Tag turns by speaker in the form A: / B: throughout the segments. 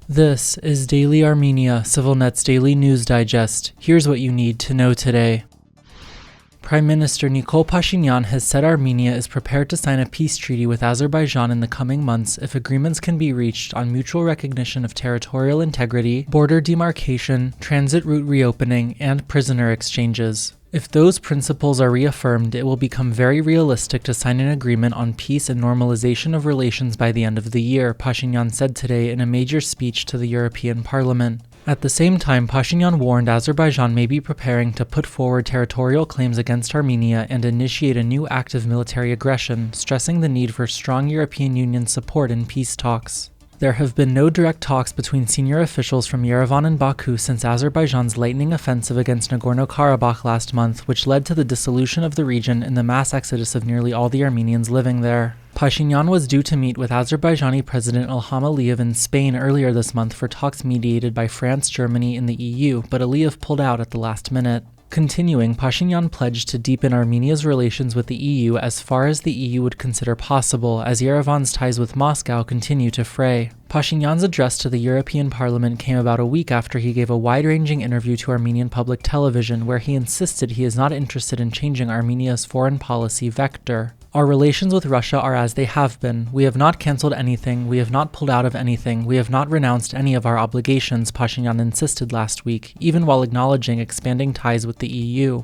A: This is Daily Armenia, CivilNet's daily news digest. Here's what you need to know today. Prime Minister Nikol Pashinyan has said Armenia is prepared to sign a peace treaty with Azerbaijan in the coming months if agreements can be reached on mutual recognition of territorial integrity, border demarcation, transit route reopening, and prisoner exchanges. If those principles are reaffirmed, it will become very realistic to sign an agreement on peace and normalization of relations by the end of the year, Pashinyan said today in a major speech to the European Parliament. At the same time, Pashinyan warned Azerbaijan may be preparing to put forward territorial claims against Armenia and initiate a new act of military aggression, stressing the need for strong European Union support in peace talks. There have been no direct talks between senior officials from Yerevan and Baku since Azerbaijan's lightning offensive against Nagorno-Karabakh last month, which led to the dissolution of the region and the mass exodus of nearly all the Armenians living there. Pashinyan was due to meet with Azerbaijani President Ilham Aliyev in Spain earlier this month for talks mediated by France, Germany, and the EU, but Aliyev pulled out at the last minute. Continuing, Pashinyan pledged to deepen Armenia's relations with the EU as far as the EU would consider possible, as Yerevan's ties with Moscow continue to fray. Pashinyan's address to the European Parliament came about a week after he gave a wide-ranging interview to Armenian public television where he insisted he is not interested in changing Armenia's foreign policy vector. Our relations with Russia are as they have been. We have not cancelled anything, we have not pulled out of anything, we have not renounced any of our obligations, Pashinyan insisted last week, even while acknowledging expanding ties with the EU.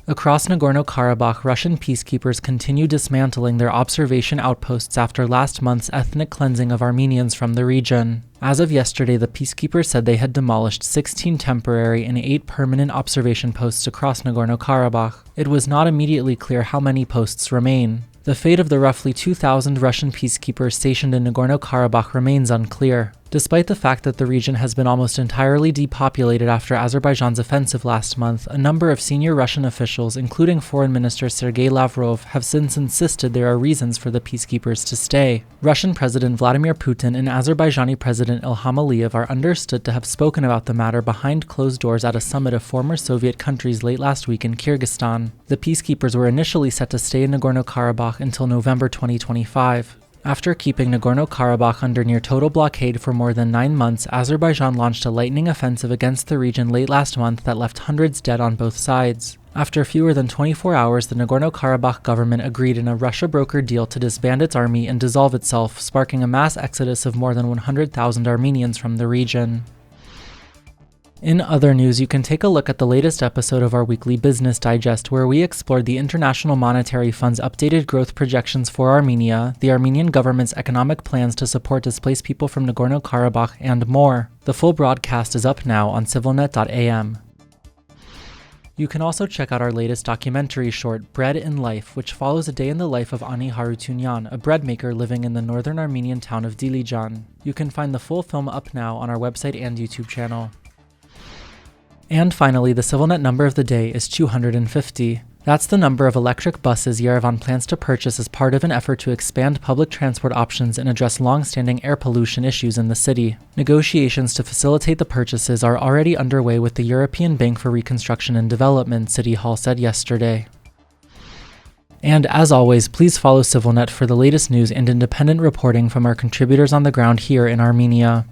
A: Across Nagorno-Karabakh, Russian peacekeepers continue dismantling their observation outposts after last month's ethnic cleansing of Armenians from the region. As of yesterday, the peacekeepers said they had demolished 16 temporary and 8 permanent observation posts across Nagorno-Karabakh. It was not immediately clear how many posts remain. The fate of the roughly 2,000 Russian peacekeepers stationed in Nagorno-Karabakh remains unclear. Despite the fact that the region has been almost entirely depopulated after Azerbaijan's offensive last month, a number of senior Russian officials, including Foreign Minister Sergei Lavrov, have since insisted there are reasons for the peacekeepers to stay. Russian President Vladimir Putin and Azerbaijani President Ilham Aliyev are understood to have spoken about the matter behind closed doors at a summit of former Soviet countries late last week in Kyrgyzstan. The peacekeepers were initially set to stay in Nagorno-Karabakh until November 2025. After keeping Nagorno-Karabakh under near total blockade for more than 9 months, Azerbaijan launched a lightning offensive against the region late last month that left hundreds dead on both sides. After fewer than 24 hours, the Nagorno-Karabakh government agreed in a Russia-brokered deal to disband its army and dissolve itself, sparking a mass exodus of more than 100,000 Armenians from the region. In other news, you can take a look at the latest episode of our weekly business digest where we explored the International Monetary Fund's updated growth projections for Armenia, the Armenian government's economic plans to support displaced people from Nagorno-Karabakh, and more. The full broadcast is up now on civilnet.am. You can also check out our latest documentary short, Bread in Life, which follows a day in the life of Ani Harutyunyan, a bread maker living in the northern Armenian town of Dilijan. You can find the full film up now on our website and YouTube channel. And finally, the CivilNet number of the day is 250. That's the number of electric buses Yerevan plans to purchase as part of an effort to expand public transport options and address long-standing air pollution issues in the city. Negotiations to facilitate the purchases are already underway with the European Bank for Reconstruction and Development, City Hall said yesterday. And as always, please follow CivilNet for the latest news and independent reporting from our contributors on the ground here in Armenia.